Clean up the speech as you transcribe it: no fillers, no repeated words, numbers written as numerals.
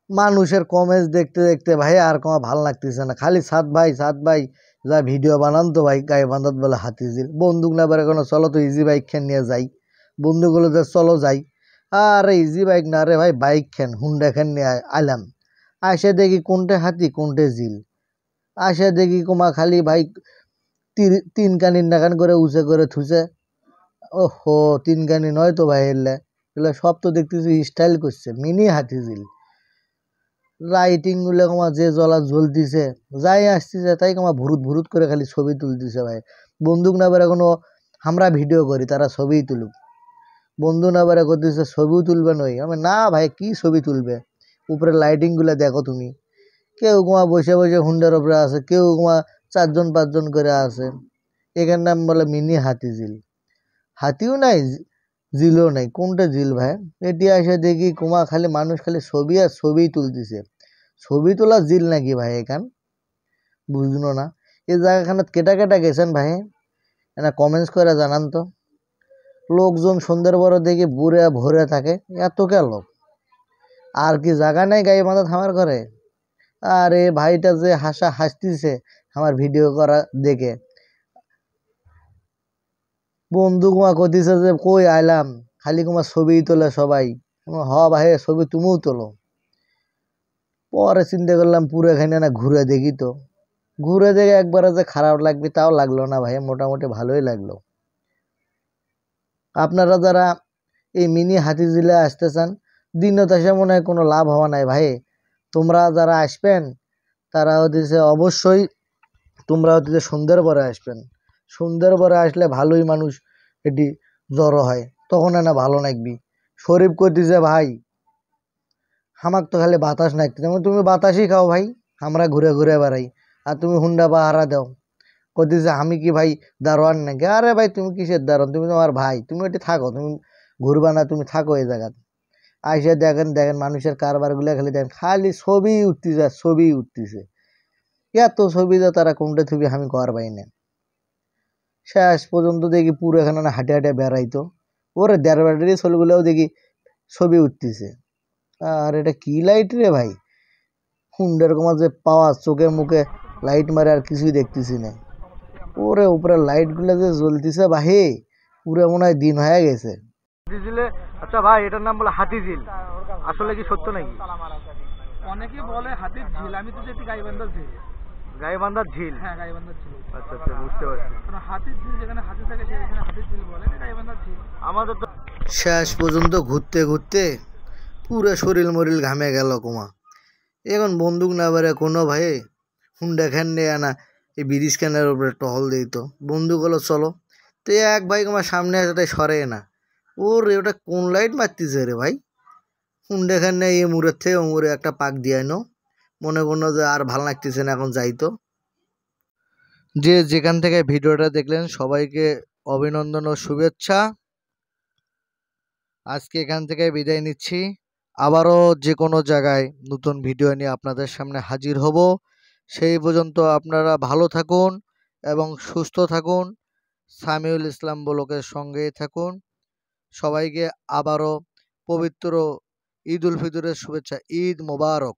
মানুষের কমেন্টস দেখতে দেখতে ভাই আর কোনো ভাল লাগতেছে না, খালি সাত ভাই যা ভিডিও বানান তো ভাই গাইবান্ধাত বলে হাতিঝিল বন্দুক না বেড়ে কোনো চলো তো ইজি বাইক খেন নিয়ে যাই, বন্ধুগুলোতে চলো যাই। আরে ইজি বাইক না রে ভাই, বাইক খেন হুন্ডা খেন নিয়ে আইলাম, আসে দেখি কোনটে হাতি কোনটে ঝিল, আসে দেখি কুমা খালি ভাই তিন কানি নাকান করে উঁচে করে থুছে। ওহো, তিন কানি নয় তো ভাই, এলে এগুলো সব তো দেখতেছি স্টাইল করছে, মিনি হাতিঝিল। লাইটিং গুলো কমা যে জ্বলা জ্বলতিছে, যাই আসতেছে তাই কমা ভুরুত ভুরুত করে খালি ছবি তুলতেছে ভাই। বন্দুক না বেড়ে কোনো আমরা ভিডিও করি, তারা ছবি তুলুক। বন্ধু না বেড়ে করতেছে ছবিও তুলবে নই, আমি না ভাই কি ছবি তুলবে, উপরে লাইটিং গুলো দেখো তুমি। কেউ কুমা বসে বসে হুন্ডার উপরে আছে, কেউ কুমা চারজন পাঁচজন করে আছে। এখানে নাম বলে মিনি হাতিঝিল। হাতিও নাই, জিলও নাই, কোনটা জিল ভাই? এটি এসে দেখি কুমা খালি মানুষ খালি ছবি আর ছবি তুলতেছে। ছবি তোলা জিল নাকি ভাই এখান? বুঝলো না। এই জায়গাখানে কেটা কেটা গেছেন ভাই, এনা কমেন্টস করে জানান তো। লোকজন সন্ধ্যের বড় দেখি বুড়ে ভরে থাকে, এত কে লোক? আর কি জায়গা নেই গায়ে বাঁধা থামার করে? আরে ভাইটা যে হাসতিছে আমার ভিডিও করা দেখে। বন্ধু কুমা কতিছে যে কই আইলাম, খালি কুমা ছবি তোলে সবাই। হ ভাই ছবি তুমিও তোলো। পরে চিন্তা করলাম পুরো এখানে না ঘুরে দেখি তো। ঘুরে দেখে একবারে যে খারাপ লাগবে তাও লাগলো না ভাই, মোটামুটি ভালোই লাগলো। আপনারা যারা এই মিনি হাতিঝিলে আসতে চান, দিনত এসে মনে হয় কোনো লাভ হওয়া নাই ভাই। তোমরা যারা আসবেন তারা হচ্ছে অবশ্যই তোমরা হচ্ছে সন্ধ্যের পরে আসবেন। সন্ধ্যের পরে আসলে ভালোই মানুষ এটি জড়ো হয়, তখন না ভালো লাগবি। শরীফ করতেছে ভাই হামাক তো খালি বাতাস নাকতে, তুমি বাতাসই খাও ভাই, আমরা ঘুরে ঘুরে বেড়াই আর তুমি হুন্ডা পাহারা দাও। কইতেছে আমি কি ভাই দারোয়ান নাকি? আরে ভাই তুমি কিসের দারোয়ান, তুমি তোমার ভাই, তুমি এটি থাকো, তুমি ঘুরবা না, তুমি থাকো এই জায়গায়। আইসে দেখেন দেখেন মানুষের কারবার গুলা খালি দেখেন, খালি ছবি উঠতেছে ছবি উঠতেছে। এত ছবি তো তারা কোনটা ছবি আমি কর পাই না। শেষ পর্যন্ত দেখি পুরো এখানে না হাঁটে হাঁটে বেড়াইতো, ওরে দেড় ব্যাটারি ছবিগুলোও দেখি ছবি উঠতেছে। আর এটা কি লাইট রে ভাই, হুন্ডার কমা যে পাওয়া চোখে মুখে লাইট মারে আর কিছুই দেখতেছি না। ওরে উপরে লাইট গুলা যে জ্বলতেছে ভাই, পুরো মনে হয় দিন হয়ে গেছে। হাতিঝিলে, আচ্ছা ভাই এটার নাম বলে হাতিঝিল, আসলে কি সত্য নাকি? অনেকে বলে হাতির ঝিল, আমি তো যেটি গাইবান্ধার ঝিল। গাইবান্ধার ঝিল? হ্যাঁ গাইবান্ধার ঝিল। আচ্ছা আচ্ছা, বুঝতে পারছি। কারণ হাতির ঝিল যেখানে হাতি থাকে সেখানে হাতির ঝিল বলে, এটা গাইবান্ধার ঝিল। আমাদের তো শেষ পর্যন্ত ঘুরতে ঘুরতে পুরো শরীর মরিল ঘামে গেল কুমা। এখন বন্দুক না বেড়ে কোনো ভাই হুন্ডা খান নিয়ে আনা এই ব্রিজ খানের উপরে টহল দিত, বন্দুক হলো চলো। তো এক ভাই আমার সামনে আছে তাই সরে না, ওরে ওটা কোন লাইট মারতেছে রে ভাই? হুন্ডা খান নিয়ে এ মুড়ের থেকে ও মুড়ে একটা পাক দিয়ে নো, মনে করলো যে আর ভাল লাগতেছে না এখন যাইতো। যে যেখান থেকে ভিডিওটা দেখলেন সবাইকে অভিনন্দন ও শুভেচ্ছা। আজকে এখান থেকে বিদায় নিচ্ছি, আবারও যে কোনো জায়গায় নতুন ভিডিও নিয়ে আপনাদের সামনে হাজির হব। সেই পর্যন্ত আপনারা ভালো থাকুন এবং সুস্থ থাকুন। সামিউল ইসলাম ব্লগের সঙ্গেই থাকুন। সবাইকে আবারও পবিত্র ঈদ উল ফিতরের শুভেচ্ছা। ঈদ মোবারক।